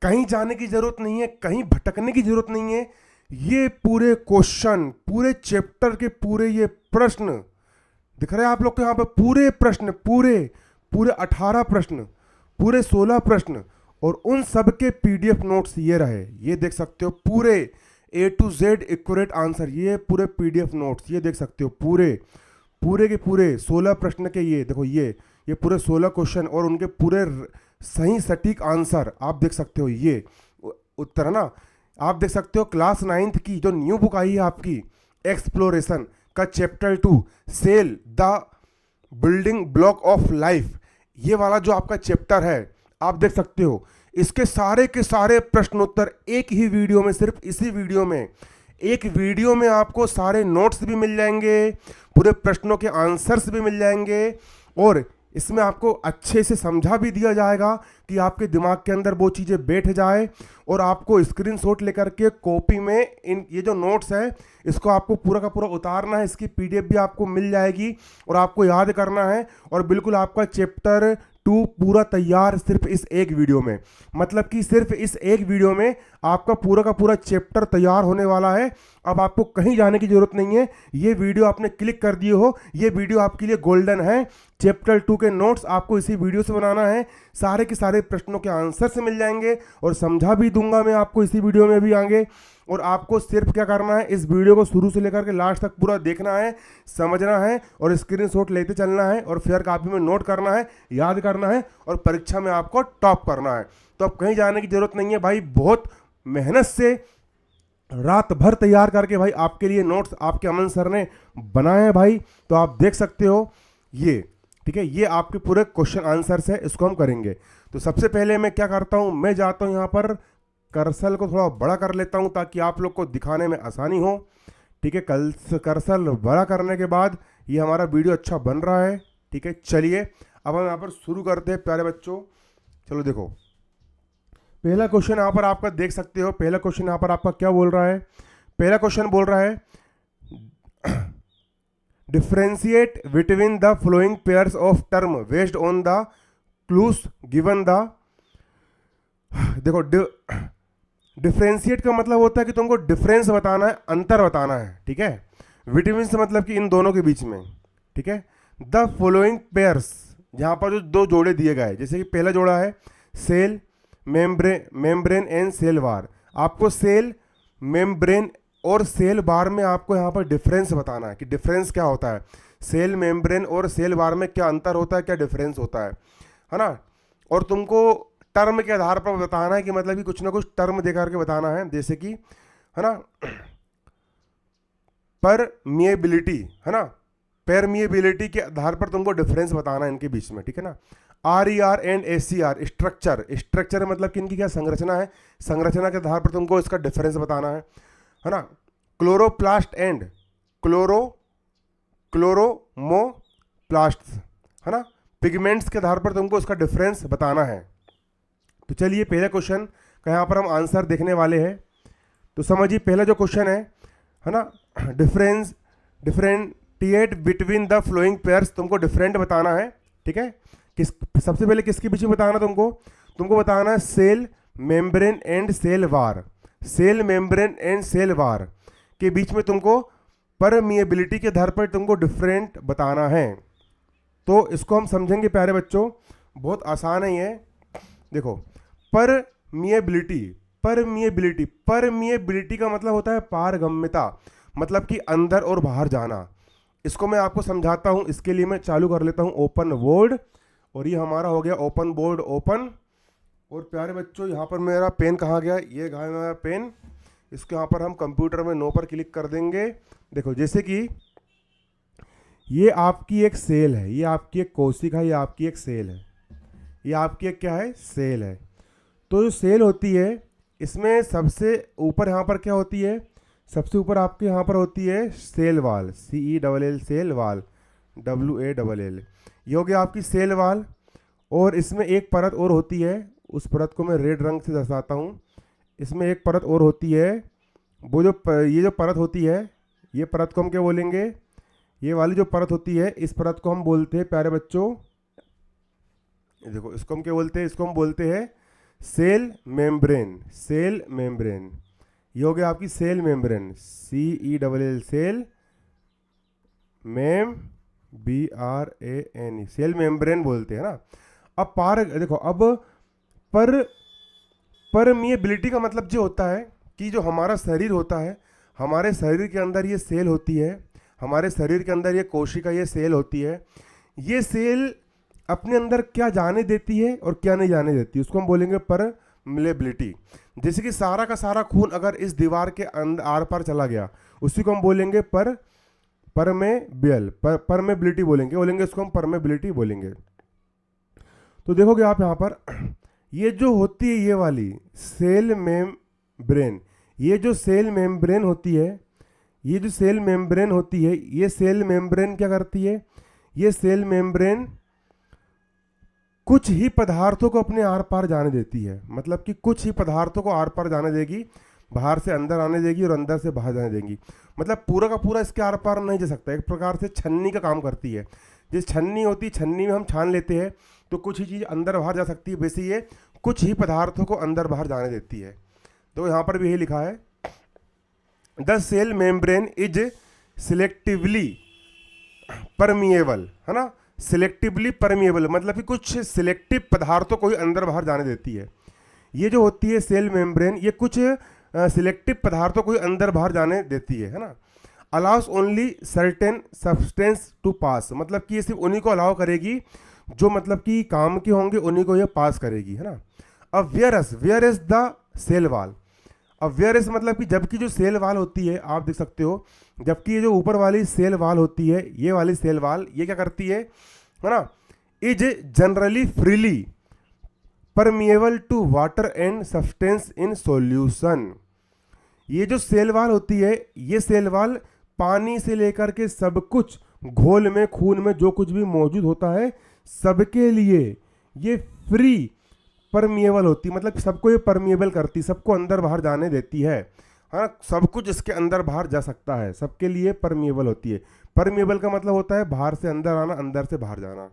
कहीं जाने की जरूरत नहीं है, कहीं भटकने की जरूरत नहीं है। ये पूरे क्वेश्चन, पूरे चैप्टर के पूरे ये प्रश्न दिख रहे हैं आप लोग को यहाँ पे, पूरे प्रश्न, पूरे पूरे 18 प्रश्न, पूरे 16 प्रश्न, और उन सब के पीडीएफ नोट्स ये रहे, ये देख सकते हो पूरे ए टू जेड एक्यूरेट आंसर, ये पूरे पीडीएफ नोट्स ये देख सकते हो, पूरे पूरे के पूरे 16 प्रश्न के, ये देखो ये पूरे 16 क्वेश्चन और उनके पूरे सही सटीक आंसर आप देख सकते हो, ये उत्तर है ना। आप देख सकते हो क्लास 9th की जो न्यू बुक आई है आपकी, एक्सप्लोरेशन का chapter 2 cell the building block of life, ये वाला जो आपका चैप्टर है आप देख सकते हो, इसके सारे के सारे प्रश्नोत्तर एक ही वीडियो में, सिर्फ इसी वीडियो में, एक वीडियो में आपको सारे नोट्स भी मिल जाएंगे, पूरे प्रश्नों के आंसर्स भी मिल जाएंगे, और इसमें आपको अच्छे से समझा भी दिया जाएगा कि आपके दिमाग के अंदर वो चीज़ें बैठ जाए, और आपको स्क्रीनशॉट लेकर के कॉपी में इन ये जो नोट्स है इसको आपको पूरा का पूरा उतारना है, इसकी पीडीएफ भी आपको मिल जाएगी और आपको याद करना है, और बिल्कुल आपका चैप्टर 2 पूरा तैयार सिर्फ इस एक वीडियो में, मतलब कि सिर्फ इस एक वीडियो में आपका पूरा का पूरा चैप्टर तैयार होने वाला है। अब आपको कहीं जाने की जरूरत नहीं है, ये वीडियो आपने क्लिक कर दिए हो, ये वीडियो आपके लिए गोल्डन है। चैप्टर 2 के नोट्स आपको इसी वीडियो से बनाना है, सारे के सारे प्रश्नों के आंसर से मिल जाएंगे, और समझा भी दूंगा मैं आपको इसी वीडियो में भी आगे। और आपको सिर्फ क्या करना है, इस वीडियो को शुरू से लेकर के लास्ट तक पूरा देखना है, समझना है, और स्क्रीनशॉट लेते चलना है, और फेयर कॉपी में नोट करना है, याद करना है, और परीक्षा में आपको टॉप करना है। तो अब कहीं जाने की जरूरत नहीं है भाई, बहुत मेहनत से रात भर तैयार करके भाई आपके लिए नोट्स आपके अमन सर ने बनाए हैं भाई, तो आप देख सकते हो ये, ठीक है। ये आपके पूरे क्वेश्चन आंसर्स है, इसको हम करेंगे। तो सबसे पहले मैं क्या करता हूँ, मैं जाता हूँ यहाँ पर कर्सर को थोड़ा बड़ा कर लेता हूँ ताकि आप लोग को दिखाने में आसानी हो, ठीक है। कर्सर बड़ा करने के बाद ये हमारा वीडियो अच्छा बन रहा है, ठीक है। चलिए अब हम यहाँ पर शुरू करते हैं प्यारे बच्चों। चलो देखो, पहला क्वेश्चन यहाँ पर आपका देख सकते हो, पहला क्वेश्चन यहाँ पर आपका क्या बोल रहा है, पहला क्वेश्चन बोल रहा है differentiate between the flowing pairs of term based on the clues given the. देखो डिफ्रेंशिएट का मतलब होता है कि तुमको डिफरेंस बताना है, अंतर बताना है, ठीक है। विटामिन से मतलब कि इन दोनों के बीच में, ठीक है। द फॉलोइंग पेयर्स, जहाँ पर जो दो जोड़े दिए गए, जैसे कि पहला जोड़ा है सेल मेम्ब्रेन एंड सेल वार, आपको सेल मेम्ब्रेन और सेल बार में आपको यहाँ पर डिफरेंस बताना है कि डिफरेंस क्या होता है, सेल मेम्ब्रेन और सेल बार में क्या अंतर होता है, क्या डिफरेंस होता है ना। और तुमको टर्म के आधार पर बताना है कि मतलब कि कुछ ना कुछ टर्म दे करके बताना है, जैसे कि है ना परमिएबिलिटी, है ना, परमिएबिलिटी के आधार पर तुमको डिफरेंस बताना है इनके बीच में, ठीक है ना। RER एंड SCR स्ट्रक्चर मतलब कि इनकी क्या संरचना है, संरचना के आधार पर तुमको इसका डिफरेंस बताना है ना। क्लोरोप्लास्ट एंड क्लोरोमोप्लास्ट, है ना, पिगमेंट्स के आधार पर तुमको इसका डिफरेंस बताना है। तो चलिए पहले क्वेश्चन का यहाँ पर हम आंसर देखने वाले हैं। तो समझिए पहला जो क्वेश्चन है ना, डिफरेंटिएट बिटवीन द फ्लोइंग पेयर्स, तुमको डिफरेंट बताना है, ठीक है। सबसे पहले किसके बीच में बताना, तुमको बताना है cell membrane and cell wall, cell membrane and cell wall के बीच में तुमको परमिएबिलिटी के आधार पर तुमको डिफरेंट बताना है। तो इसको हम समझेंगे प्यारे बच्चों, बहुत आसान है ये। देखो परमिएबिलिटी का मतलब होता है पारगम्यता, मतलब कि अंदर और बाहर जाना। इसको मैं आपको समझाता हूं, इसके लिए मैं चालू कर लेता हूं ओपन बोर्ड, और ये हमारा हो गया ओपन बोर्ड ओपन। और प्यारे बच्चों यहाँ पर मेरा पेन कहाँ गया, ये गया मेरा पेन, इसको यहाँ पर हम कंप्यूटर में नो पर क्लिक कर देंगे। देखो जैसे कि ये आपकी एक सेल है, ये आपकी एक कोशिका है, ये आपकी एक सेल है, ये आपकी एक क्या है, सेल है। तो जो सेल होती है इसमें सबसे ऊपर यहाँ पर क्या होती है, सबसे ऊपर आपके यहाँ पर होती है cell wall, CELL cell wall, WALL, ये हो गया आपकी सेल वाल। और इसमें एक परत और होती है, उस परत को मैं रेड रंग से दर्शाता हूँ। इसमें एक परत और होती है, वो जो ये जो परत होती है, ये परत को हम क्या बोलेंगे, ये वाली जो परत होती है इस परत को हम बोलते हैं प्यारे बच्चों, देखो इसको हम क्या बोलते हैं, इसको हम बोलते हैं सेल मेम्ब्रेन, सेल मेम्ब्रेन, ये हो गया आपकी सेल मेम्ब्रेन, CELL सेल, मेम BRAN, सेल मेम्ब्रेन बोलते हैं ना। अब देखो, अब पर परमिएबिलिटी का मतलब जो होता है कि जो हमारा शरीर होता है, हमारे शरीर के अंदर ये सेल होती है, हमारे शरीर के अंदर ये कोशिका, ये सेल होती है, ये सेल अपने अंदर क्या जाने देती है और क्या नहीं जाने देती, उसको हम बोलेंगे परमिएबिलिटी। जैसे कि सारा का सारा खून अगर इस दीवार के अंदर आर पार चला गया, उसी को हम बोलेंगे परमेबिलिटी बोलेंगे इसको हम परमेबिलिटी बोलेंगे। तो देखोगे आप यहाँ पर ये जो होती है ये वाली सेल मेम्ब्रेन, ये जो सेल मेम्ब्रेन होती है, ये जो सेल मेम्ब्रेन होती है, ये सेल मेम्ब्रेन क्या करती है, ये सेल मेम्ब्रेन कुछ ही पदार्थों को अपने आर पार जाने देती है। मतलब कि कुछ ही पदार्थों को आर पार जाने देगी, बाहर से अंदर आने देगी और अंदर से बाहर जाने देगी। मतलब पूरा का पूरा इसके आर पार नहीं जा सकता। एक प्रकार से छन्नी का काम करती है। जिस छन्नी होती है, छन्नी में हम छान लेते हैं तो कुछ ही चीज़ अंदर बाहर जा सकती है, वैसे ये कुछ ही पदार्थों को अंदर बाहर जाने देती है। तो यहाँ पर भी यही लिखा है, the cell membrane is selectively permeable, है ना, सिलेक्टिवली परमिएबल, मतलब कि कुछ सिलेक्टिव पदार्थों को ही अंदर बाहर जाने देती है। ये जो होती है सेल मेम्ब्रेन, ये कुछ सिलेक्टिव पदार्थों को ही अंदर बाहर जाने देती है ना। Allows only certain substance to pass, मतलब कि ये सिर्फ उन्हीं को अलाउ करेगी जो मतलब कि काम के होंगे, उन्हीं को ये पास करेगी, है ना। अब where is the cell wall, अब वेयर इज मतलब कि जबकि जो सेल वाल होती है, आप देख सकते हो, जबकि ये जो ऊपर वाली सेल वाल होती है, ये वाली सेल वाल ये क्या करती है ना, is generally freely permeable to water and substance in solution. ये जो सेल वाल होती है, ये सेल वाल पानी से लेकर के सब कुछ, घोल में, खून में जो कुछ भी मौजूद होता है, सबके लिए ये फ्री परमिएबल होती, मतलब सबको ये परमिएबल करती, सबको अंदर बाहर जाने देती है, हाँ, सब कुछ इसके अंदर बाहर जा सकता है, सबके लिए परमिएबल होती है। परमिएबल का मतलब होता है बाहर से अंदर आना, अंदर से बाहर जाना।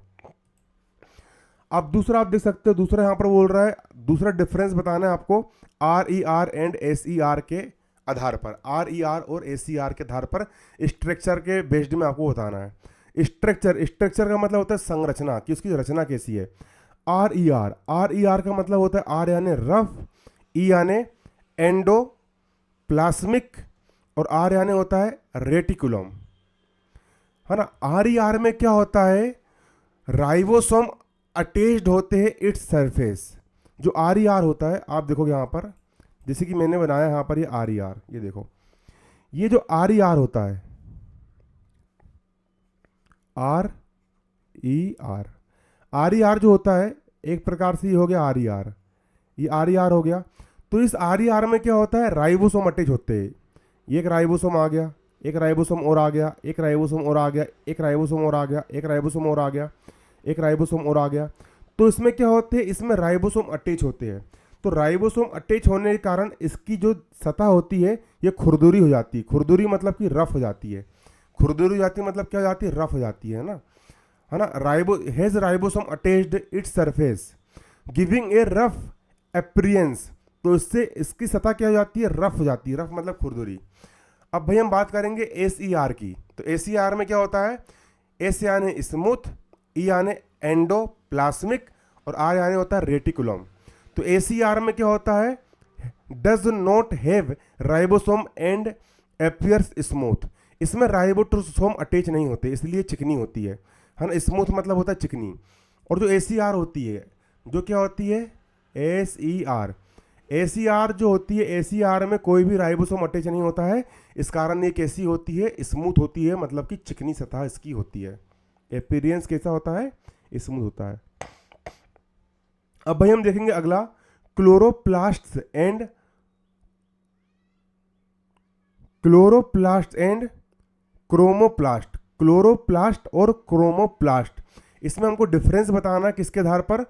अब दूसरा आप देख सकते हो, दूसरा यहाँ पर बोल रहा है, दूसरा डिफरेंस बताना है आपको RER एंड SER के आधार पर, RER और SER के आधार पर स्ट्रक्चर के बेस्ड में आपको बताना है। स्ट्रक्चर का मतलब होता है संरचना, कि उसकी रचना कैसी है। RER का मतलब होता है, R यानी रफ, E यानी एंडो प्लास्मिक और R यानी होता है रेटिकुलम, है ना। RER में क्या होता है, राइबोसोम अटैच्ड होते हैं इट्स सरफेस। जो RER होता है, आप देखोगे यहाँ पर, जैसे कि मैंने बनाया यहाँ पर ये RER, ये देखो, ये जो RER होता है, RER जो होता है, एक प्रकार से ये हो गया RER, ये RER हो गया। तो इस RER में क्या होता है, राइबोसोम अटैच होते हैं। ये एक राइबोसोम आ गया, एक राइबोसोम और आ गया, एक राइबोसोम और आ गया, एक राइबोसोम और आ गया, एक राइबोसोम और आ गया, एक राइबोसोम और आ गया। तो इसमें क्या होते हैं, इसमें राइबोसोम अटैच होते हैं। तो राइबोसोम अटैच होने के कारण इसकी जो सतह होती है ये खुरदुरी हो जाती है। खुरदुरी मतलब कि रफ हो जाती है। खुरदुरी हो जाती है मतलब क्या हो जाती है, रफ हो जाती है ना, है ना। Ribosome attached its surface giving a rough appearance, तो इससे इसकी सतह क्या हो जाती है, रफ हो जाती है। रफ मतलब खुरदुरी। अब भाई हम बात करेंगे SER की। तो SER में क्या होता है, S यानी स्मूथ, E यानी एंडोप्लाज्मिक और R यानी होता है रेटिकुलम। तो SER में क्या होता है, does not have ribosome and appears smooth. इसमें राइबोसोम अटैच नहीं होते, इसलिए चिकनी होती है ना। स्मूथ मतलब होता है चिकनी। और जो SER होती है, जो क्या होती है, SER जो होती है, SER में कोई भी राइबोसोम अटैच नहीं होता है। इस कारण ये कैसी होती है, स्मूथ होती है, मतलब कि चिकनी सतह इसकी होती है। अपीयरेंस कैसा होता है, स्मूथ होता है। अब भाई हम देखेंगे अगला, क्लोरोप्लास्ट एंड क्रोमोप्लास्ट। क्लोरोप्लास्ट और क्रोमोप्लास्ट, इसमें हमको डिफरेंस बताना है, किसके आधार पर,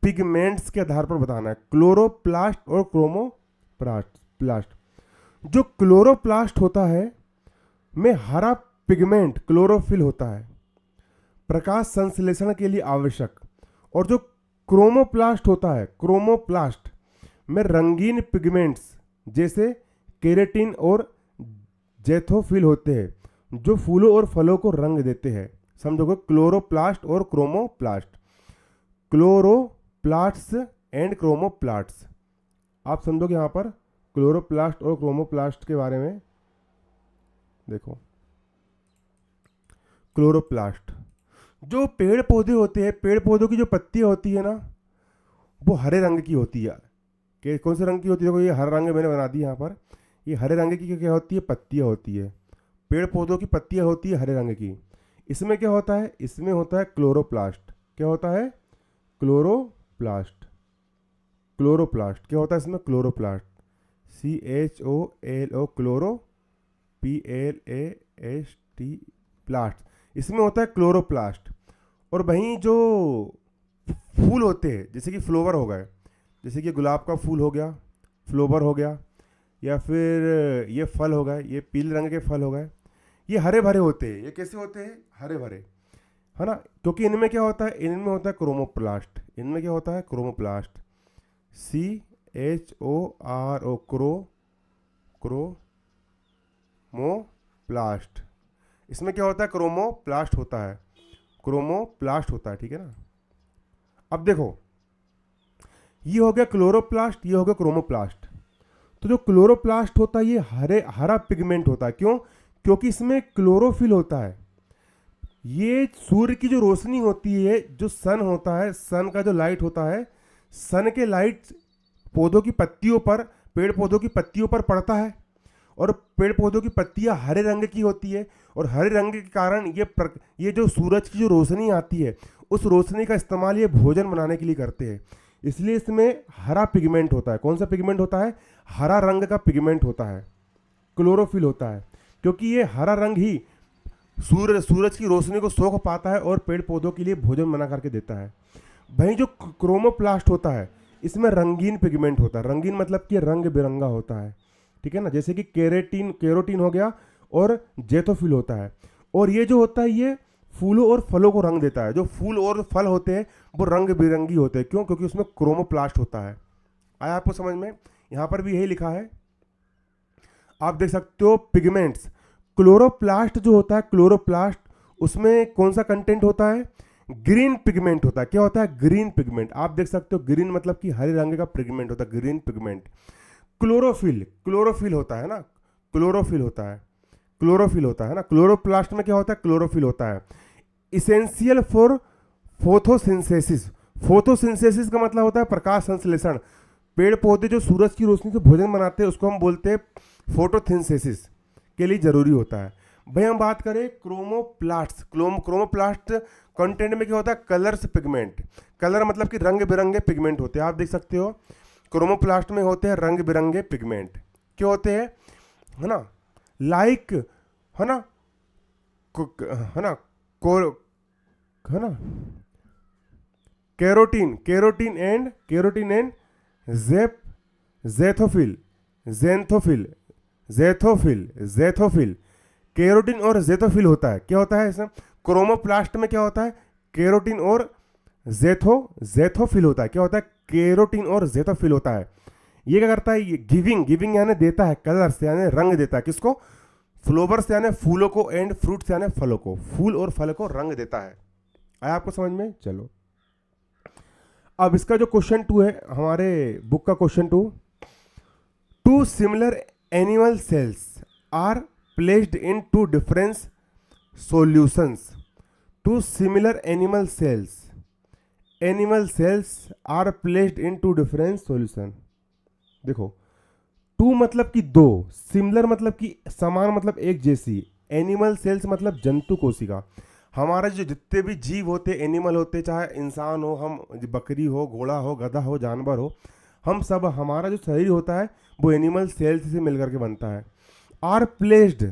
पिगमेंट्स के आधार पर बताना है। क्लोरोप्लास्ट और क्रोमोप्लास्ट। जो क्लोरोप्लास्ट होता है में हरा पिगमेंट क्लोरोफिल होता है, प्रकाश संश्लेषण के लिए आवश्यक। और जो क्रोमोप्लास्ट होता है, क्रोमोप्लास्ट में रंगीन पिगमेंट्स जैसे केराटिन और जैथोफिल होते हैं जो फूलों और फलों को रंग देते हैं। समझोगे, क्लोरोप्लास्ट और क्रोमोप्लास्ट, क्लोरोप्लास्ट्स एंड क्रोमोप्लास्ट्स। आप समझोगे यहाँ पर क्लोरोप्लास्ट और क्रोमोप्लास्ट के बारे में। देखो, क्लोरोप्लास्ट, जो पेड़ पौधे होते हैं, पेड़ पौधों की जो पत्तियां होती है ना, वो हरे रंग की होती है। कि कौन से रंग की होती है? देखो, ये हरा रंग मैंने बना दी यहाँ पर। ये हरे रंग की क्या होती है? पत्तियां होती है। पेड़ पौधों की पत्तियां होती है हरे रंग की। इसमें क्या होता है? इसमें होता है क्लोरोप्लास्ट। क्या होता है? क्लोरोप्लास्ट। क्लोरोप्लास्ट क्या होता है इसमें? Chloroplast, CHOLO, chloro, PLAST, प्लास्ट। इसमें होता है क्लोरोप्लास्ट। और वहीं जो फूल होते हैं, जैसे कि फ्लोवर हो गए, जैसे कि गुलाब का फूल हो गया, फ्लोवर हो गया, या फिर ये फल हो गए, ये पीले रंग के फल हो गए, ये हरे भरे होते हैं। ये कैसे होते हैं? हरे भरे, है ना? क्योंकि इनमें क्या होता है? इनमें होता है क्रोमोप्लास्ट। इनमें क्या होता है? Chromoplast, CHORO, chromoplast. इसमें क्या होता है? क्रोमोप्लास्ट होता है, क्रोमोप्लास्ट होता है, ठीक है ना? अब देखो, ये हो गया क्लोरोप्लास्ट, ये हो गया क्रोमोप्लास्ट। तो जो क्लोरोप्लास्ट होता है ये हरा पिगमेंट होता है। क्यों? क्योंकि इसमें क्लोरोफिल होता है। ये सूर्य की जो रोशनी होती है, जो सन होता है, सन का जो लाइट होता है, सन के लाइट पौधों की पत्तियों पर, पेड़ पौधों की पत्तियों पर पड़ता है। और पेड़ पौधों की पत्तियां हरे रंग की होती है। और हरे रंग के कारण ये जो सूरज की जो रोशनी आती है, उस रोशनी का इस्तेमाल ये भोजन बनाने के लिए करते हैं। इसलिए इसमें हरा पिगमेंट होता है। कौन सा पिगमेंट होता है? हरा रंग का पिगमेंट होता है, क्लोरोफिल होता है। क्योंकि ये हरा रंग ही सूरज की रोशनी को सोख पाता है और पेड़ पौधों के लिए भोजन बना करके देता है। वहीं जो क्रोमोप्लास्ट होता है, इसमें रंगीन पिगमेंट होता है। रंगीन मतलब कि रंग बिरंगा होता है, ठीक है ना? जैसे कि केरोटीन हो गया और जैथोफिल होता है। और ये जो होता है, ये फूलों और फलों को रंग देता है। जो फूल और फल होते हैं वो रंग बिरंगी होते हैं। क्यों? क्योंकि उसमें क्रोमोप्लास्ट होता है। आया आपको समझ में? यहाँ पर भी यही लिखा है, आप देख सकते हो। पिगमेंट्स, क्लोरोप्लास्ट जो होता है, क्लोरोप्लास्ट, उसमें कौन सा कंटेंट होता है? ग्रीन पिगमेंट होता है। क्या होता है? Green pigment. आप देख सकते हो, ग्रीन मतलब कि हरे रंग का पिगमेंट होता है, ग्रीन पिगमेंट। क्लोरोफिल होता है ना, क्लोरोफिल होता है, क्लोरोफिल होता है ना। क्लोरोप्लास्ट में क्या होता है? क्लोरोफिल होता है। Essential for photosynthesis. फोटोसिंथेसिस का मतलब होता है प्रकाश संश्लेषण। पेड़ पौधे जो सूरज की रोशनी से भोजन बनाते हैं, उसको हम बोलते हैं फोटोसिंथेसिस के लिए जरूरी होता है। भाई हम बात करें क्रोमोप्लास्ट। क्रोमोप्लास्ट कंटेंट में क्या होता है? Colours pigment. कलर मतलब कि रंग बिरंगे पिगमेंट होते हैं। आप देख सकते हो, क्रोमोप्लास्ट में होते हैं रंग बिरंगे पिगमेंट। क्या होते हैं? है ना, लाइक, है ना, है ना, है ना, केरोटीन एंड जैथोफिल। केरोटीन और जैथोफिल होता है। क्या होता है इसमें? क्रोमोप्लास्ट में क्या होता है? केरोटीन और जैथोफिल होता है। क्या होता है? केरोटीन और जैथोफिल होता है। ये क्या करता है? ये गिविंग यानी देता है, कलर्स यानी रंग देता है। किसको? फ्लोवर्स यानी फूलों को, एंड फ्रूट्स यानी फलों को, फूल और फल को रंग देता है। आया आपको समझ में? चलो, अब इसका जो क्वेश्चन 2 है हमारे बुक का question 2 similar animal cells are placed in 2 different solutions. 2 similar animal cells are placed in 2 different solution. देखो, 2 मतलब कि 2, सिमिलर मतलब कि समान, मतलब एक जैसी, एनिमल सेल्स मतलब जंतु कोशिका। हमारे जो जितने भी जीव होते, एनिमल होते, चाहे इंसान हो, हम बकरी हो, घोड़ा हो, गधा हो, जानवर हो, हम सब, हमारा जो शरीर होता है वो एनिमल सेल्स से मिलकर के बनता है। Are placed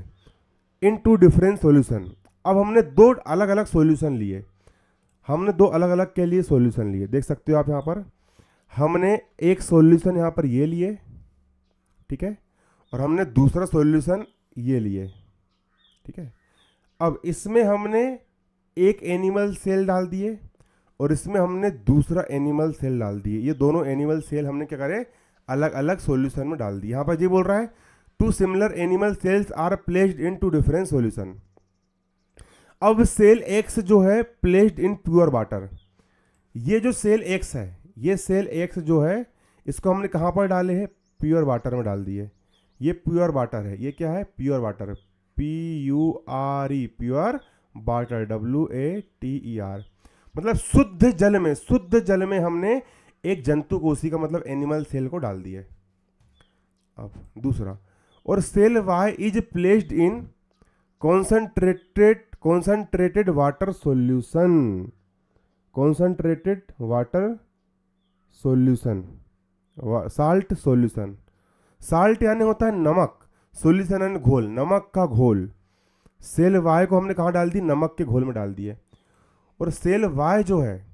in 2 different solution. अब हमने 2 अलग अलग सॉल्यूशन लिए, हमने 2 अलग अलग के लिए सॉल्यूशन लिए। देख सकते हो आप यहाँ पर, हमने एक सॉल्यूशन यहाँ पर ये लिए, ठीक है, और हमने दूसरा सॉल्यूशन ये लिए, ठीक है। अब इसमें हमने एक एनिमल सेल डाल दिए और इसमें हमने दूसरा एनिमल सेल डाल दिए। ये दोनों एनिमल सेल हमने क्या करे? अलग अलग सॉल्यूशन में डाल दिए। यहाँ पर ये बोल रहा है two similar animal cells are placed in two different solution. अब सेल एक्स जो है प्लेस्ड इन प्योर वाटर, ये जो सेल एक्स है, ये सेल एक्स जो है इसको हमने कहाँ पर डाले हैं, प्योर वाटर में डाल दिए। ये प्योर वाटर है, ये क्या है, pure water, PURE, pure water, WATER, मतलब शुद्ध जल में, शुद्ध जल में हमने एक जंतु कोशिका मतलब एनिमल सेल को डाल दिए। अब दूसरा, और cell Y is placed in concentrated water solution, concentrated water solution, salt solution. Salt यानी होता है नमक, सॉल्यूशन यानी घोल, नमक का घोल। सेल वाई को हमने कहाँ डाल दी, नमक के घोल में डाल दिए। और सेल वाई जो है,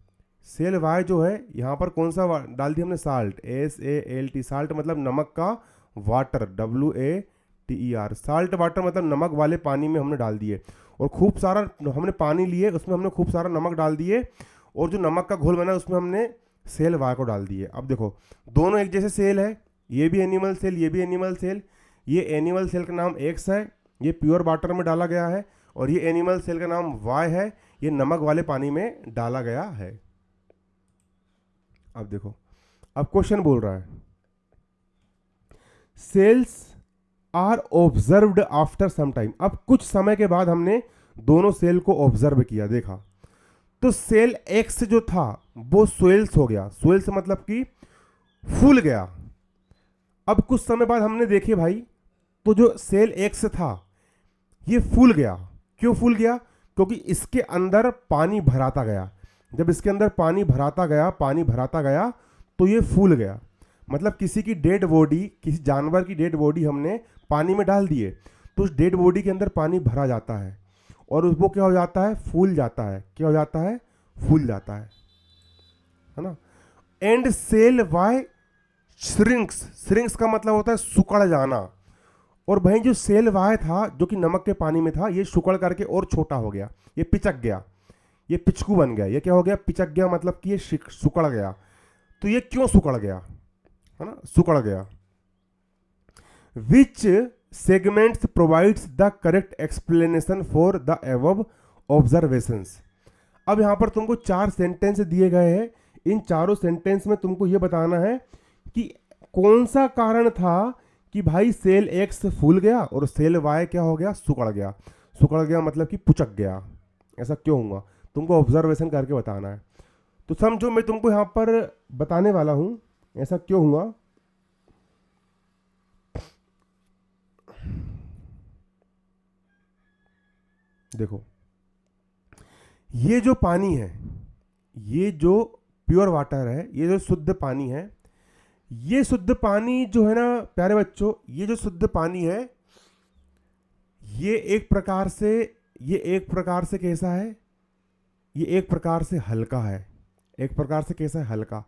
सेल वाई जो है यहाँ पर कौन सा डाल दिया हमने, साल्ट, SALT, साल्ट मतलब नमक का वाटर, WATER, साल्ट वाटर मतलब नमक वाले पानी में हमने डाल दिए। और खूब सारा हमने पानी लिए, उसमें हमने खूब सारा नमक डाल दिए, और जो नमक का घोल बना उसमें हमने सेल वाई को डाल दिए। अब देखो दोनों एक जैसे सेल है, ये भी एनिमल सेल, ये भी एनिमल सेल। ये एनिमल सेल का नाम एक्स है, ये प्योर वाटर में डाला गया है, और ये एनिमल सेल का नाम वाई है, ये नमक वाले पानी में डाला गया है। अब देखो, अब क्वेश्चन बोल रहा है cells are observed after some time. अब कुछ समय के बाद हमने दोनों सेल को ऑब्जर्व किया, देखा, तो सेल एक्स जो था वो स्वेल्स हो गया, स्वेल्स मतलब कि फूल गया। अब कुछ समय बाद हमने देखे भाई, तो जो सेल एक्स था ये फूल गया। क्यों फूल गया, क्योंकि इसके अंदर पानी भराता गया। जब इसके अंदर पानी भराता गया, पानी भराता गया तो ये फूल गया। मतलब किसी की डेड बॉडी, किसी जानवर की डेड बॉडी हमने पानी में डाल दिए, तो उस डेड बॉडी के अंदर पानी भरा जाता है और वो क्या हो जाता है, फूल जाता है। क्या हो जाता है, फूल जाता है ना। And cell Y shrinks, shrinks का मतलब होता है सुकड़ जाना। और भाई जो सेल वाई था जो कि नमक के पानी में था, ये सुकड़ करके और छोटा हो गया, ये पिचक गया, ये पिचकू बन गया। ये क्या हो गया, पिचक गया, मतलब कि ये सुकड़ गया। तो ये क्यों सुकड़ गया, है ना, सुकड़ गया। Which segments provides the correct explanation for the above observations. अब यहां पर तुमको 4 सेंटेंस दिए गए हैं। इन चारों सेंटेंस में तुमको ये बताना है कि कौन सा कारण था कि भाई सेल एक्स फूल गया और सेल वाई क्या हो गया, सुकड़ गया। सुकड़ गया मतलब कि पुचक गया, ऐसा क्यों हुआ, तुमको ऑब्जर्वेशन करके बताना है। तो समझो मैं तुमको यहां पर बताने वाला हूं ऐसा क्यों हुआ। देखो ये जो पानी है, ये जो प्योर वाटर है, ये जो शुद्ध पानी है, ये शुद्ध पानी जो है ना प्यारे बच्चों, ये जो शुद्ध पानी है ये एक प्रकार से कैसा है, ये एक प्रकार से हल्का है। एक प्रकार से कैसा है, हल्का।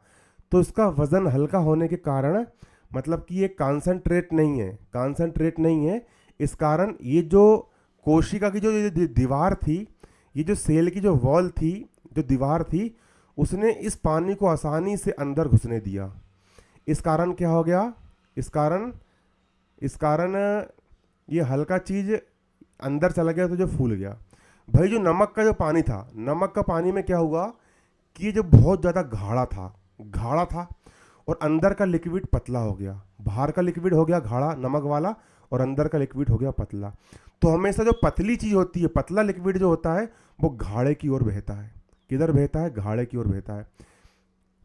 तो इसका वजन हल्का होने के कारण मतलब कि ये कॉन्सेंट्रेट नहीं है, कॉन्सेंट्रेट नहीं है। इस कारण ये जो कोशिका की जो दीवार थी, ये जो सेल की जो वॉल थी, जो दीवार थी, उसने इस पानी को आसानी से अंदर घुसने दिया। इस कारण क्या हो गया, इस कारण ये हल्का चीज अंदर चला गया तो जो फूल गया। भाई जो नमक का जो पानी था, नमक का पानी में क्या हुआ कि ये जो बहुत ज़्यादा गाढ़ा था और अंदर का लिक्विड पतला हो गया। बाहर का लिक्विड हो गया गाढ़ा नमक वाला और अंदर का लिक्विड हो गया पतला। तो हमेशा जो पतली चीज़ होती है, पतला लिक्विड जो होता है वो गाढ़े की ओर बहता है। किधर बहता है, गाढ़े की ओर बहता है।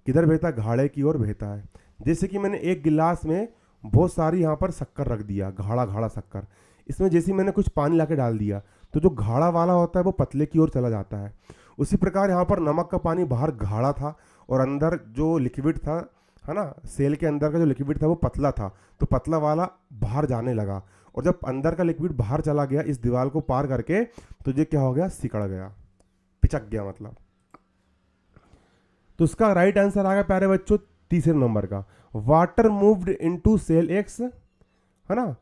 किधर बहता है, गाढ़े की ओर बहता है। जैसे कि मैंने एक गिलास में बहुत सारी यहाँ पर शक्कर रख दिया, गाढ़ा शक्कर। इसमें जैसे मैंने कुछ पानी लाके डाल दिया तो जो गाढ़ा वाला होता है वो पतले की ओर चला जाता है। उसी प्रकार यहाँ पर नमक का पानी बाहर गाढ़ा था और अंदर जो लिक्विड था, है ना, सेल के अंदर का जो लिक्विड था वो पतला था, तो पतला वाला बाहर जाने लगा। और जब अंदर का लिक्विड बाहर चला गया इस दीवार को पार करके, तो ये क्या हो गया, सिकड़ गया, पिचक गया मतलब। तो उसका राइट आंसर आ गया प्यारे बच्चों तीसरे नंबर का, water moved into cell X, है ना।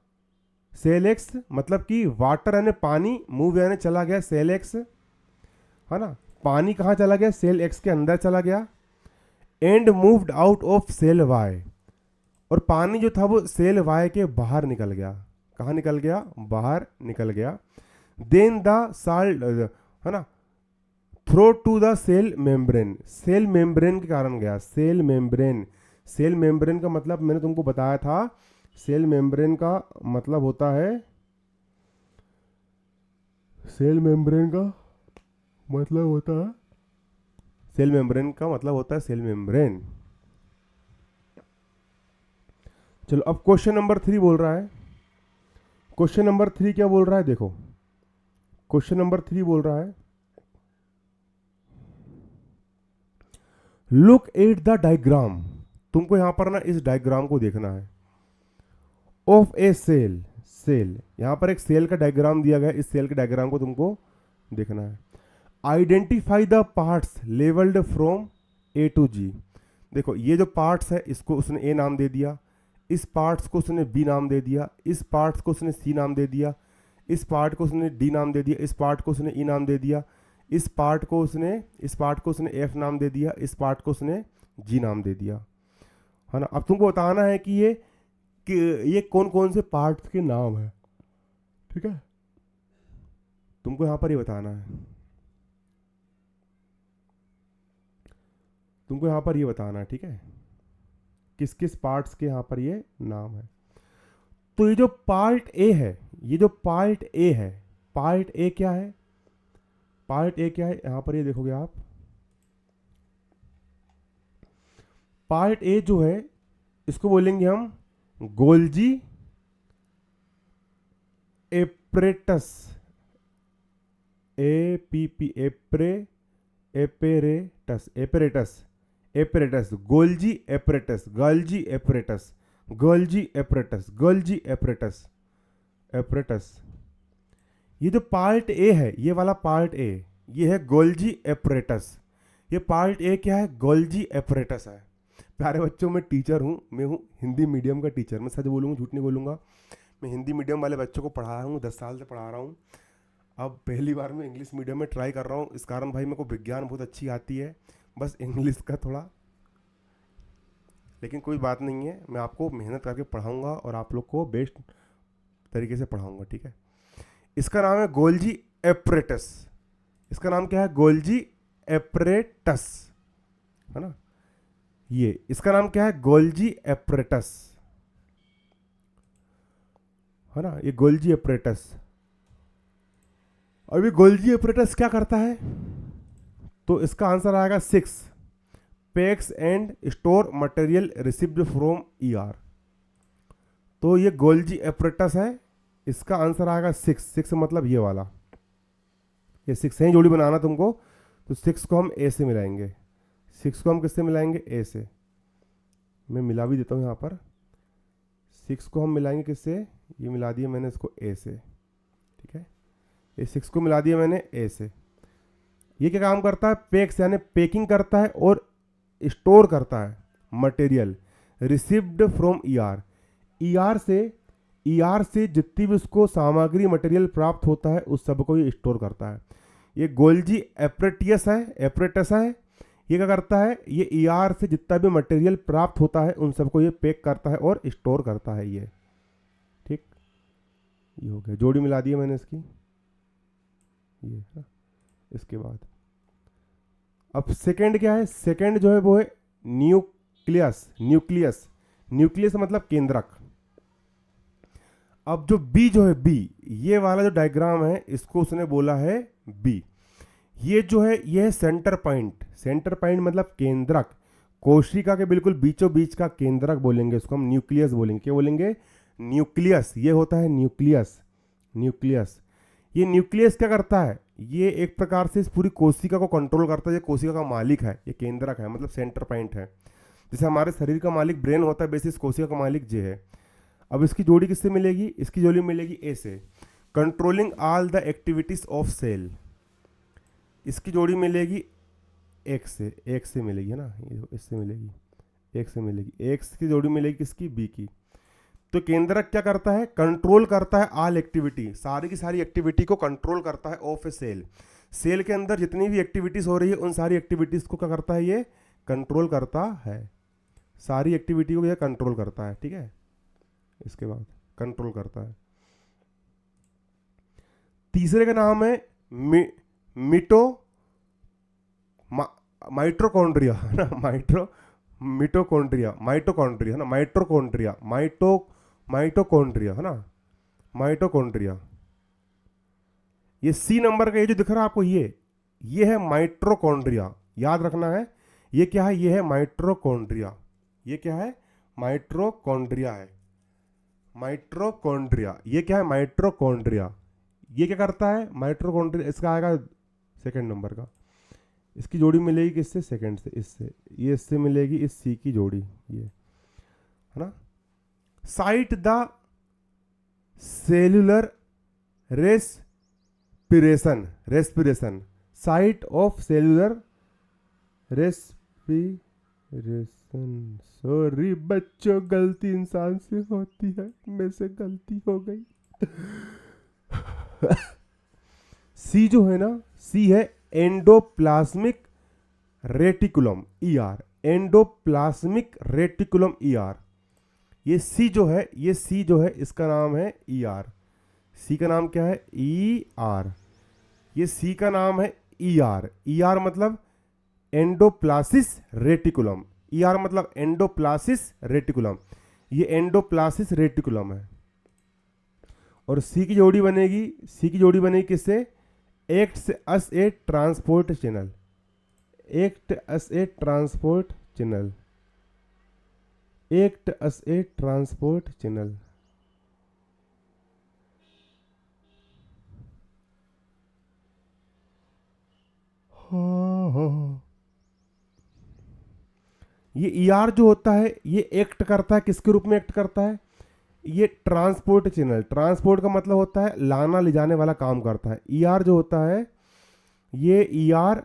सेल एक्स मतलब कि वाटर यानी पानी, मूव यानी चला गया सेल एक्स, है ना। पानी कहाँ चला गया, सेल एक्स के अंदर चला गया। And moved out of cell Y, और पानी जो था वो सेल वाई के बाहर निकल गया। कहाँ निकल गया? बाहर निकल गया। देन द साल्ट, है ना, through to the cell membrane, cell membrane के कारण गया। सेल मेम्ब्रेन, सेल मेम्ब्रेन का मतलब मैंने तुमको बताया था, सेल मेम्ब्रेन का मतलब होता है, सेल मेम्ब्रेन का मतलब होता है, सेल मेम्ब्रेन का मतलब होता है सेल मेम्ब्रेन। चलो अब क्वेश्चन नंबर 3 बोल रहा है, क्वेश्चन नंबर 3 क्या बोल रहा है? देखो क्वेश्चन नंबर 3 बोल रहा है, लुक एट द डायग्राम, तुमको यहां पर ना इस डायग्राम को देखना है, ऑफ ए सेल, सेल, यहां पर एक सेल का डायग्राम दिया गया है, इस सेल के डायग्राम को तुमको देखना है। Identify the parts labelled from A to G, देखो ये जो पार्ट्स है इसको उसने ए नाम दे दिया, इस पार्ट्स को उसने बी नाम दे दिया, इस पार्ट्स को उसने सी नाम दे दिया, इस पार्ट को उसने डी नाम दे दिया, इस पार्ट को उसने ई नाम दे दिया, इस पार्ट को उसने एफ नाम दे दिया, इस पार्ट को उसने जी नाम दे दिया, है ना। अब तुमको बताना है कि ये कौन कौन से पार्ट्स के नाम है, ठीक है, तुमको यहां पर ये बताना है, तुमको यहां पर ये बताना है, ठीक है, किस किस पार्ट्स के यहां पर ये नाम है। तो ये जो पार्ट ए है, ये जो पार्ट ए है, पार्ट ए क्या है? पार्ट ए क्या है? यहां पर ये देखोगे आप, पार्ट ए जो है इसको बोलेंगे हम Golgi apparatus, A P P apparatus, apparatus, apparatus, Golgi apparatus, Golgi apparatus, Golgi apparatus, Golgi apparatus, apparatus. ये जो पार्ट ए है, ये वाला पार्ट ए, ये है गोल्जी एपरेटस, ये पार्ट ए क्या है? गोल्जी एपरेटस है। प्यारे बच्चों, मैं टीचर हूँ, मैं हूँ हिंदी मीडियम का टीचर, मैं सच बोलूँगा झूठ नहीं बोलूँगा, मैं हिंदी मीडियम वाले बच्चों को पढ़ा रहा हूँ, 10 साल से पढ़ा रहा हूँ। अब पहली बार मैं इंग्लिश मीडियम में ट्राई कर रहा हूँ, इस कारण भाई मेरे को विज्ञान बहुत अच्छी आती है, बस इंग्लिश का थोड़ा, लेकिन कोई बात नहीं है, मैं आपको मेहनत करके पढ़ाऊँगा और आप लोग को बेस्ट तरीके से पढ़ाऊँगा, ठीक है। इसका नाम है गोल्जी एपरेटस, इसका नाम क्या है? गोल्जी एपरेटस, है ना, ये इसका नाम क्या है? गोल्जी एपरेटस, है ना, ये गोल्जी एपरेटस। अभी गोल्जी एपरेटस क्या करता है? तो इसका आंसर आएगा 6, packs and store material received from ER. तो ये गोल्जी एपरेटस है, इसका आंसर आएगा 6, 6 मतलब ये वाला, ये 6 है जोड़ी बनाना तुमको, तो 6 को हम ए से मिलाएंगे, 6 को हम किससे मिलाएंगे? ए से। मैं मिला भी देता हूँ यहाँ पर, 6 को हम मिलाएंगे किससे? ये मिला दिया मैंने इसको ए से, ठीक है, ये 6 को मिला दिया मैंने ए से। ये क्या काम करता है? पैक्स यानी पैकिंग करता है और स्टोर करता है material received from ER, ER से जितनी भी उसको सामग्री मटेरियल प्राप्त होता है उस सब को ये स्टोर करता है। ये गोल्जी एपरेटस है, एपरेटस है, ये क्या करता है? ये ईआर से जितना भी मटेरियल प्राप्त होता है उन सबको ये पैक करता है और स्टोर करता है ये, ठीक, ये हो गया, जोड़ी मिला दी है मैंने इसकी, ये है। इसके बाद अब सेकंड क्या है? सेकंड जो है वो है न्यूक्लियस, न्यूक्लियस, न्यूक्लियस मतलब केंद्रक। अब जो बी जो है, बी, ये वाला जो डायग्राम है इसको उसने बोला है बी, ये जो है ये है सेंटर पॉइंट, सेंटर पॉइंट मतलब केंद्रक, कोशिका के बिल्कुल बीचों बीच का केंद्रक बोलेंगे इसको हम, न्यूक्लियस बोलेंगे। क्या बोलेंगे? न्यूक्लियस, ये होता है न्यूक्लियस, न्यूक्लियस। ये न्यूक्लियस क्या करता है? ये एक प्रकार से इस पूरी कोशिका को कंट्रोल करता है, ये कोशिका का मालिक है, ये केंद्रक है मतलब सेंटर पॉइंट है। जैसे हमारे शरीर का मालिक ब्रेन होता है, वैसे इस कोशिका का मालिक जे है। अब इसकी जोड़ी किससे मिलेगी? इसकी जोड़ी मिलेगी ए से, controlling all the activities of cell. इसकी जोड़ी मिलेगी एक्स से, एक्स से मिलेगी, है ना, ये इससे मिलेगी, एक्स से मिलेगी, एक्स की जोड़ी मिलेगी किसकी? बी की। तो केंद्रक क्या करता है? कंट्रोल करता है ऑल एक्टिविटी, सारी की सारी एक्टिविटी को कंट्रोल करता है ऑफ ए सेल। सेल के अंदर जितनी भी एक्टिविटीज हो रही है उन सारी एक्टिविटीज को क्या करता है? ये कंट्रोल करता है, सारी एक्टिविटी को यह कंट्रोल करता है, ठीक है, इसके बाद कंट्रोल करता है। तीसरे का नाम है माइटोकॉन्ड्रिया, है ना, माइटोकॉन्ड्रिया है ना, माइटोकॉन्ड्रिया है ना, माइटोकॉन्ड्रिया। ये सी नंबर का ये जो दिख रहा है आपको, ये है माइटोकॉन्ड्रिया, याद रखना है। ये क्या है? ये है माइटोकॉन्ड्रिया। ये क्या है? माइटोकॉन्ड्रिया है, माइटोकॉन्ड्रिया। ये क्या है? माइटोकॉन्ड्रिया। ये क्या करता है? माइटोकॉन्ड्रिया, इसका आएगा सेकंड नंबर का। इसकी जोड़ी मिलेगी किससे? सेकंड से, इससे। ये इससे मिलेगी, इस सी की जोड़ी, ये है ना। Site the cellular respiration, site of cellular respiration. Sorry बच्चों, गलती इंसान से होती है, मेरे से गलती हो गई। सी जो है ना, सी है endoplasmic reticulum, ER, endoplasmic reticulum, ER. ये सी जो है, ये सी जो है, इसका नाम है ईआर। सी का नाम क्या है? ईआर। ये सी का नाम है ईआर। ईआर मतलब एंडोप्लासिस रेटिकुलम, ईआर मतलब एंडोप्लासिस रेटिकुलम। ये एंडोप्लासिस रेटिकुलम है। और सी की जोड़ी बनेगी, सी की जोड़ी बनेगी किससे? एक्ट अस ए ट्रांसपोर्ट चैनल, एक्ट अस ए ट्रांसपोर्ट चैनल, एक्ट अस ए ट्रांसपोर्ट चैनल। ये ईआर जो होता है, ये एक्ट करता है, किसके रूप में एक्ट करता है? ये ट्रांसपोर्ट चैनल, ट्रांसपोर्ट का मतलब होता है लाना ले जाने वाला काम करता है। ईआर जो होता है, ये ईआर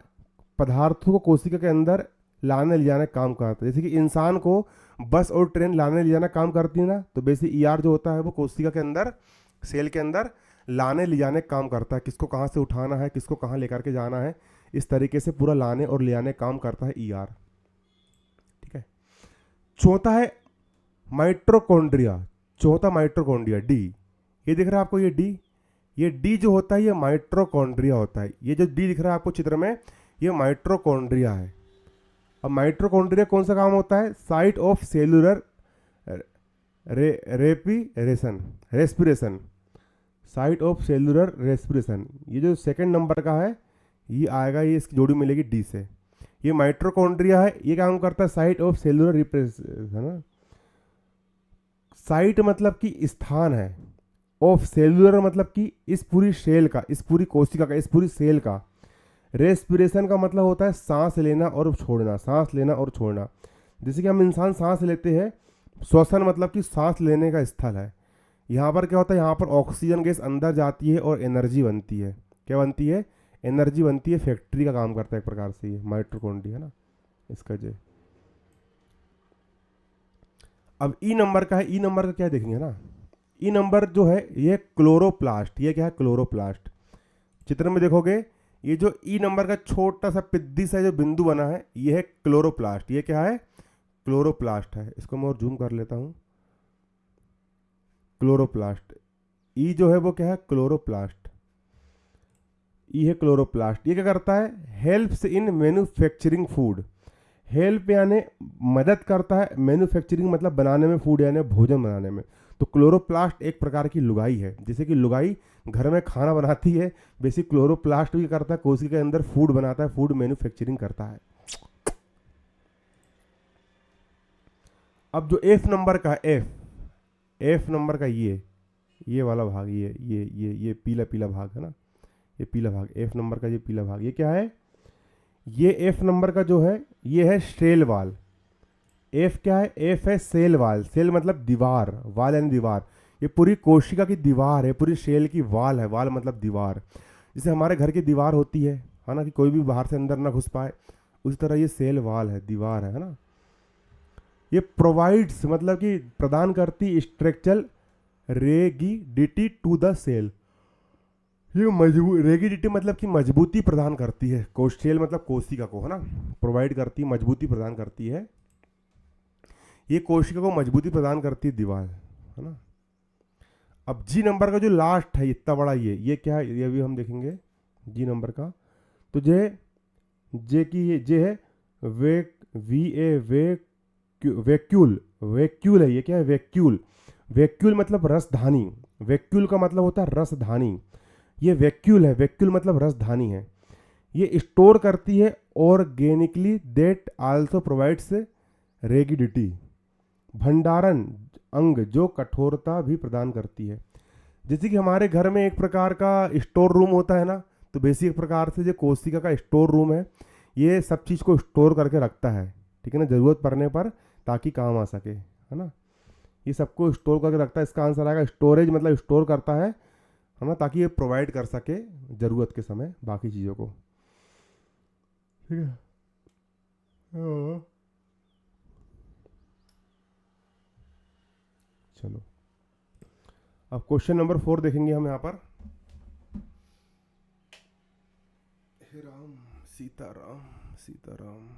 पदार्थों को कोशिका के अंदर लाने ले जाने का काम करता है। जैसे कि इंसान को बस और ट्रेन लाने ले जाना काम करती है ना, तो बेसिक ईआर जो होता है वो कोशिका के अंदर, सेल के अंदर लाने ले जाने का काम करता है। किसको कहाँ से उठाना है, किसको कहाँ लेकर के जाना है, इस तरीके से पूरा लाने और ले आने काम करता है ईआर, ठीक है। चौथा है माइटोकॉन्ड्रिया, चौथा माइटोकॉन्ड्रिया, डी। ये दिख रहा है आपको, ये डी, ये डी जो होता है ये माइटोकॉन्ड्रिया होता है। ये जो डी दिख रहा है आपको चित्र में, ये माइटोकॉन्ड्रिया है। अब माइटोकॉन्ड्रिया कौन सा काम होता है? Site of cellular respiration, site of cellular respiration. ये जो सेकंड नंबर का है, ये आएगा, ये इसकी जोड़ी मिलेगी डी से। ये माइटोकॉन्ड्रिया है, ये काम करता है साइट ऑफ सेल्यूलर रिप्रेशन, है ना। साइट मतलब कि स्थान है, ऑफ सेल्यूलर मतलब कि इस पूरी सेल का, इस पूरी कोशिका का, इस पूरी सेल का। रेस्पिरेशन का मतलब होता है सांस लेना और छोड़ना, सांस लेना और छोड़ना। जैसे कि हम इंसान सांस लेते हैं, श्वसन मतलब कि सांस लेने का स्थल है। यहाँ पर क्या होता है? यहाँ पर ऑक्सीजन गैस अंदर जाती है और एनर्जी बनती है। क्या बनती है? एनर्जी बनती है। फैक्ट्री का काम करता है एक प्रकार से ये माइटोकॉन्ड्रिया, है ना, इसका जो। अब ई नंबर का है, ई नंबर का क्या देखेंगे ना, ई नंबर जो है ये क्लोरोप्लास्ट। ये क्या है? क्लोरोप्लास्ट। चित्र में देखोगे, ये जो ई नंबर का छोटा सा पिद्दी सा जो बिंदु बना है, ये है क्लोरोप्लास्ट। ये क्या है? क्लोरोप्लास्ट है। इसको मैं और जूम कर लेता हूं। क्लोरोप्लास्ट, ई जो है वो क्या है? क्लोरोप्लास्ट। ई है क्लोरोप्लास्ट। ये क्या करता है? Helps in manufacturing food. Help यानी मदद करता है, मैन्युफैक्चरिंग मतलब बनाने में, फूड यानी भोजन बनाने में। तो क्लोरोप्लास्ट एक प्रकार की लुगाई है। जैसे कि लुगाई घर में खाना बनाती है, बेसिक क्लोरोप्लास्ट भी करता है, कोशिका के अंदर फूड बनाता है, फूड मैन्युफैक्चरिंग करता है। अब जो एफ नंबर का, एफ नंबर का ये वाला भाग, ये पीला पीला भाग है ना, ये पीला भाग, एफ नंबर का ये पीला भाग, ये क्या है? ये एफ नंबर का जो है, ये है सेल वाल। एफ क्या है? एफ है सेल वाल। सेल मतलब दीवार, वाल यानी दीवार। ये पूरी कोशिका की दीवार है, पूरी सेल की वाल है। वाल मतलब दीवार। जैसे हमारे घर की दीवार होती है ना, कि कोई भी बाहर से अंदर ना घुस पाए, उसी तरह ये सेल वाल है, दीवार है ना। ये प्रोवाइड्स मतलब कि प्रदान करती स्ट्रक्चरल रेगिडिटी टू द सेल। ये रेगिडिटी मतलब कि मजबूती प्रदान करती है, सेल मतलब कोशिका को, है ना, प्रोवाइड करती है, मजबूती प्रदान करती है। ये कोशिका को मजबूती प्रदान करती है दीवार, है ना। अब जी नंबर का जो लास्ट है इतना बड़ा ये क्या है, ये भी हम देखेंगे जी नंबर का। तो जे की ये जे है वैक्यूल है। ये क्या है, वैक्यूल। वैक्यूल मतलब रसधानी, वैक्यूल का मतलब होता है रसधानी। ये वैक्यूल है, वैक्यूल मतलब रसधानी है। ये स्टोर करती है ऑर्गेनिकली, दैट आल्सो प्रोवाइड्स रेगिडिटी, भंडारण अंग जो कठोरता भी प्रदान करती है। जैसे कि हमारे घर में एक प्रकार का स्टोर रूम होता है ना, तो बेसिक प्रकार से जो कोशिका का स्टोर रूम है, ये सब चीज़ को स्टोर करके रखता है, ठीक है ना, ज़रूरत पड़ने पर ताकि काम आ सके, है ना। ये सबको स्टोर करके रखता है। इसका आंसर आएगा स्टोरेज, मतलब स्टोर करता है ना, ताकि ये प्रोवाइड कर सके ज़रूरत के समय बाकी चीज़ों को, ठीक है। चलो अब क्वेश्चन नंबर 4 देखेंगे हम यहाँ पर। हे राम सीताराम सीताराम।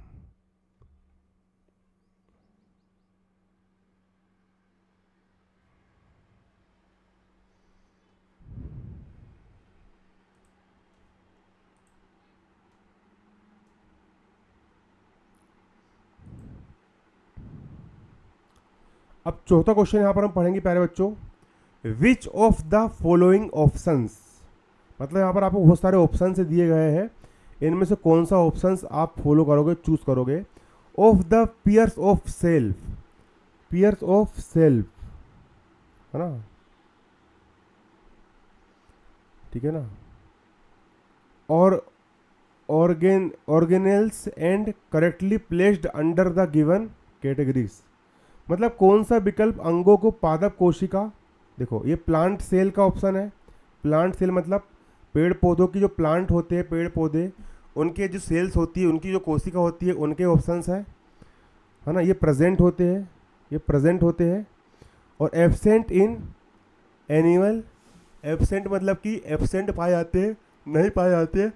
अब चौथा क्वेश्चन यहाँ पर हम पढ़ेंगे प्यारे बच्चों। Which of the following options, मतलब यहाँ पर आपको बहुत सारे ऑप्शन से दिए गए हैं, इनमें से कौन सा ऑप्शंस आप फॉलो करोगे, चूज करोगे। Of the pairs of cells, pairs of cells, है ना, ठीक है ना, और organelles and correctly placed under the given categories, मतलब कौन सा विकल्प अंगों को पादप कोशिका, देखो ये प्लांट सेल का ऑप्शन है। प्लांट सेल मतलब पेड़ पौधों की जो प्लांट होते हैं, पेड़ पौधे, उनके जो सेल्स होती है, उनकी जो कोशिका होती है, उनके ऑप्शंस है ना। ये प्रेजेंट होते हैं, ये प्रेजेंट होते हैं। और एब्सेंट इन एनिमल, एब्सेंट मतलब कि एब्सेंट पाए जाते हैं, नहीं पाए जाते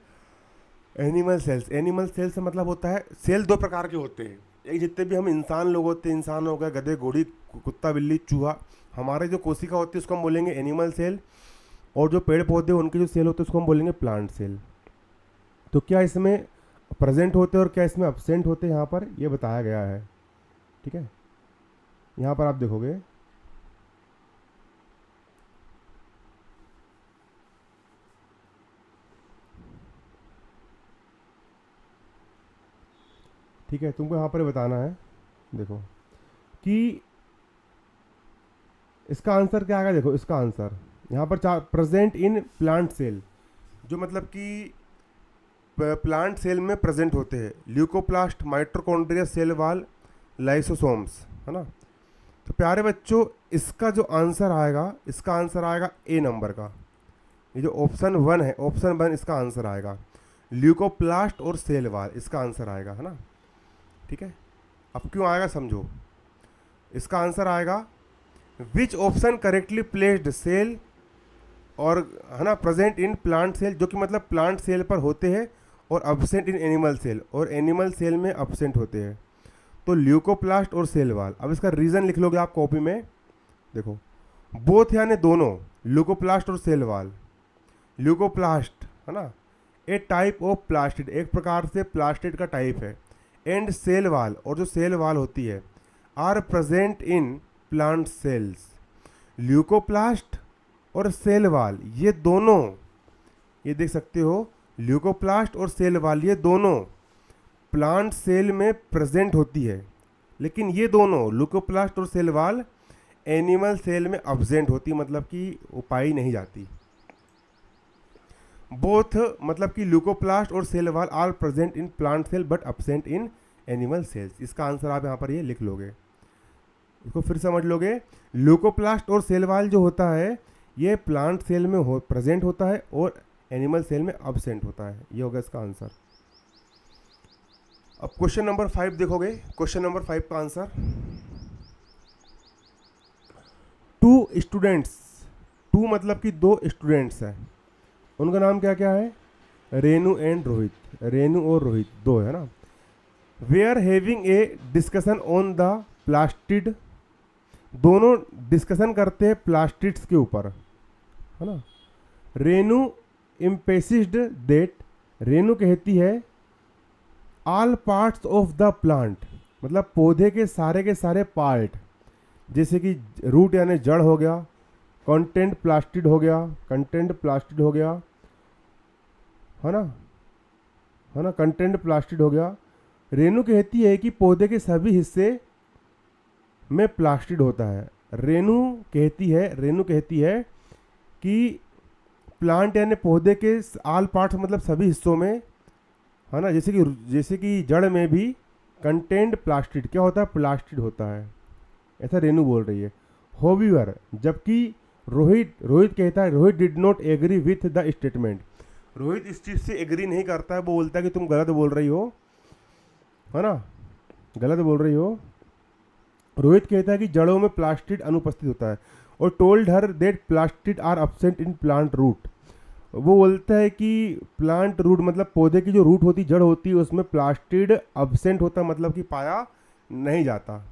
एनिमल सेल्स। एनिमल सेल्स से मतलब होता है, सेल दो प्रकार के होते हैं। एक जितने भी हम इंसान लोग होते हैं, इंसान हो गए, गधे घोड़ी कुत्ता बिल्ली चूहा, हमारे जो कोशिका होती है उसको हम बोलेंगे एनिमल सेल। और जो पेड़ पौधे उनके जो सेल होते हैं उसको हम बोलेंगे प्लांट सेल। तो क्या इसमें प्रेजेंट होते हैं और क्या इसमें एब्सेंट होते हैं, यहाँ पर ये बताया गया है, ठीक है। यहाँ पर आप देखोगे ठीक है, तुमको यहाँ पर बताना है, देखो कि इसका आंसर क्या आएगा। देखो इसका आंसर यहाँ पर प्रेजेंट इन प्लांट सेल, जो मतलब कि प्लांट सेल में प्रेजेंट होते हैं, leucoplast, mitochondria, cell wall, lysosomes, है ना। तो प्यारे बच्चों इसका जो आंसर आएगा, इसका आंसर आएगा ए नंबर का। ये जो ऑप्शन 1 है, ऑप्शन 1 इसका आंसर आएगा, ल्यूकोप्लास्ट और सेल वाल, इसका आंसर आएगा, है ना, ठीक है। अब क्यों आएगा समझो, इसका आंसर आएगा which option correctly placed cell, और है ना प्रेजेंट इन प्लांट सेल, जो कि मतलब प्लांट सेल पर होते हैं, और अब्सेंट इन एनिमल सेल, और एनिमल सेल में अब्सेंट होते हैं। तो ल्यूकोप्लास्ट और सेल वाल। अब इसका रीज़न लिख लोगे आप कॉपी में, देखो बोथ यानी दोनों, ल्यूकोप्लास्ट और सेल वाल। ल्यूकोप्लास्ट है ना, ए टाइप ऑफ प्लास्टिड, एक प्रकार से प्लास्टिड का टाइप है। एंड सेल वाल, और जो सेल वाल होती है, are present in plant cells. Leucoplast और सेल वाल ये दोनों, ये देख सकते हो, ल्यूकोप्लास्ट और सेल वाल ये दोनों प्लांट सेल में प्रेजेंट होती है, लेकिन ये दोनों ल्यूकोप्लास्ट और सेल वाल एनिमल सेल में अब्सेंट होती, मतलब कि पाई नहीं जाती। बोथ मतलब कि ल्यूकोप्लास्ट और cell wall are present in plant cell but absent in animal cells. इसका आंसर आप यहाँ पर ये लिख लोगे, इसको फिर समझ लोगे। ल्यूकोप्लास्ट और सेल वाल जो होता है ये प्लांट सेल में प्रेजेंट होता है और एनिमल सेल में अब्सेंट होता है। ये होगा इसका आंसर। अब क्वेश्चन नंबर 5 देखोगे, क्वेश्चन नंबर 5 का आंसर, 2 स्टूडेंट्स, 2 मतलब कि 2 स्टूडेंट्स हैं, उनका नाम क्या क्या है, रेनू एंड रोहित, रेनू और रोहित 2 है ना। We are having a discussion on the plastid, दोनों डिस्कशन करते हैं प्लास्टिड्स के ऊपर, है ना। रेनू इम्पेसिस्ड दैट, रेनू कहती है all parts of the plant, मतलब पौधे के सारे पार्ट, जैसे कि रूट यानी जड़ हो गया, कंटेंट प्लास्टिड हो गया, कंटेंट प्लास्टिड हो गया, है ना, कंटेंट प्लास्टिड हो गया। रेनू कहती है कि पौधे के सभी हिस्से में प्लास्टिड होता है। रेनू कहती है कि प्लांट यानी पौधे के ऑल पार्ट्स मतलब सभी हिस्सों में, है ना, जैसे कि जड़ में भी कंटेंट प्लास्टिड क्या होता है, प्लास्टिड होता है, ऐसा रेनू बोल रही है। होवीवर, जबकि रोहित कहता है Rohit did not agree with the statement, Rohit इस चीज़ से एग्री नहीं करता है, वो बोलता है कि तुम गलत बोल रही हो, है ना, गलत बोल रही हो। रोहित कहता है कि जड़ों में प्लास्टिड अनुपस्थित होता है, और told her that plastid are absent in plant root, वो बोलता है कि प्लांट रूट मतलब पौधे की जो रूट होती, जड़ होती है, उसमें प्लास्टिड एब्सेंट होता है, मतलब कि पाया नहीं जाता।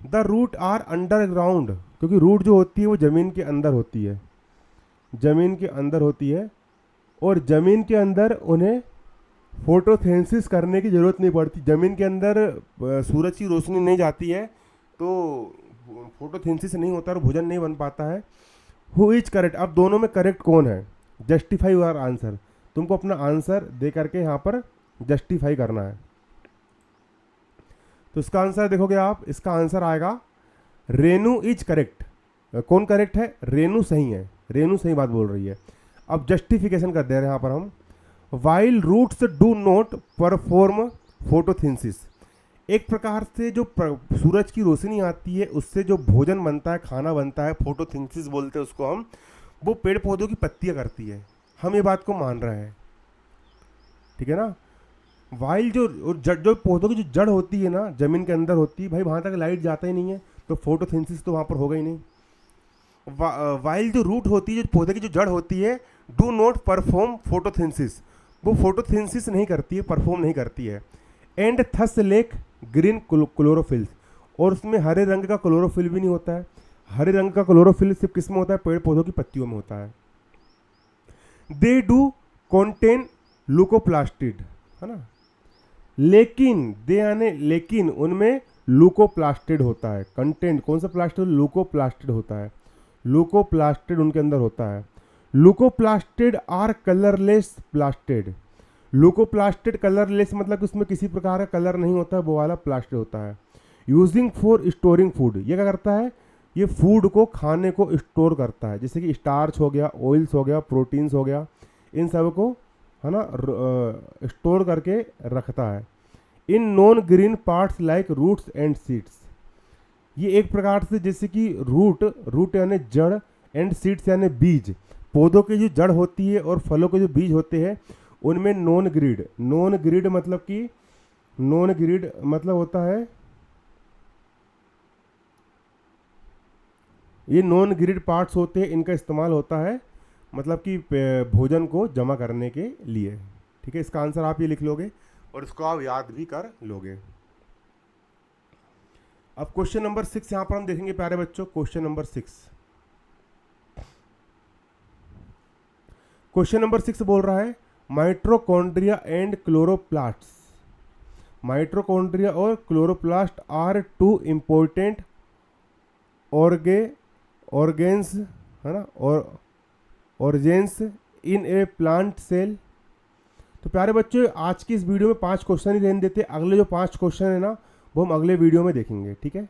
द रूट आर अंडरग्राउंड, क्योंकि रूट जो होती है वो ज़मीन के अंदर होती है, ज़मीन के अंदर होती है, और ज़मीन के अंदर उन्हें फोटोसिंथेसिस करने की ज़रूरत नहीं पड़ती, ज़मीन के अंदर सूरज की रोशनी नहीं जाती है तो फोटोसिंथेसिस नहीं होता और भोजन नहीं बन पाता है। हु इज करेक्ट, अब दोनों में करेक्ट कौन है, जस्टिफाई योर आंसर, तुमको अपना आंसर दे करके यहाँ पर जस्टिफाई करना है। तो इसका आंसर देखोगे आप, इसका आंसर आएगा रेनू इज करेक्ट। कौन करेक्ट है, रेनू सही है, रेनू सही बात बोल रही है। अब जस्टिफिकेशन कर दे रहे हैं यहाँ पर हम, while roots do not perform photosynthesis, एक प्रकार से जो सूरज की रोशनी आती है उससे जो भोजन बनता है, खाना बनता है, फोटोसिंथेसिस बोलते हैं उसको हम, वो पेड़ पौधों की पत्तियां करती है, हम ये बात को मान रहे हैं, ठीक है ना। वाइल जो पौधों की जो जड़ होती है ना, जमीन के अंदर होती है, भाई वहाँ तक लाइट जाता ही नहीं है तो फोटोसिंथेसिस तो वहाँ पर होगा ही नहीं। वाइल जो रूट होती है, जो पौधे की जो जड़ होती है, डू नॉट परफॉर्म फोटोसिंथेसिस, वो फोटोसिंथेसिस नहीं करती है, परफॉर्म नहीं करती है। And thus lake green chlorophyll, और उसमें हरे रंग का क्लोरोफिल भी नहीं होता है, हरे रंग का क्लोरोफिल सिर्फ किस में होता है, पेड़ पौधों की पत्तियों में होता है। दे डू कॉन्टेन लूकोप्लास्टिड, है ना, लेकिन उनमें लूकोप्लास्टिड होता है। कंटेंट कौन सा प्लास्टिड, लूकोप्लास्टिड होता है, लूकोप्लास्टिड उनके अंदर होता है। लूकोप्लास्टिड आर कलरलेस प्लास्टिड, लूकोप्लास्टिड कलरलेस मतलब कि उसमें किसी प्रकार का कलर नहीं होता है, वो वाला प्लास्टिड होता है। यूजिंग फॉर स्टोरिंग फूड, ये क्या करता है, ये फूड को, खाने को स्टोर करता है, जैसे कि स्टार्च हो गया, ऑयल्स हो गया, प्रोटीन्स हो गया, इन सब को, है ना, स्टोर करके रखता है। In non green parts like roots and seeds, ये एक प्रकार से जैसे कि रूट यानी जड़, एंड सीड्स यानी बीज, पौधों की जो जड़ होती है और फलों के जो बीज होते हैं उनमें नॉन ग्रीड मतलब होता है, ये नॉन ग्रिड पार्ट्स होते हैं, इनका इस्तेमाल होता है मतलब कि भोजन को जमा करने के लिए, ठीक है। इसका आंसर आप ये लिख लोगे और इसको आप याद भी कर लोगे। अब क्वेश्चन नंबर 6 यहां पर हम देखेंगे प्यारे बच्चों, क्वेश्चन नंबर 6 बोल रहा है माइटोकॉन्ड्रिया एंड क्लोरोप्लास्ट्स, माइटोकॉन्ड्रिया और chloroplast are two important organs, है ना, और organs in a plant cell. तो प्यारे बच्चों आज की इस वीडियो में 5 क्वेश्चन ही रहने देते, अगले जो 5 क्वेश्चन है ना वो हम अगले वीडियो में देखेंगे, ठीक है।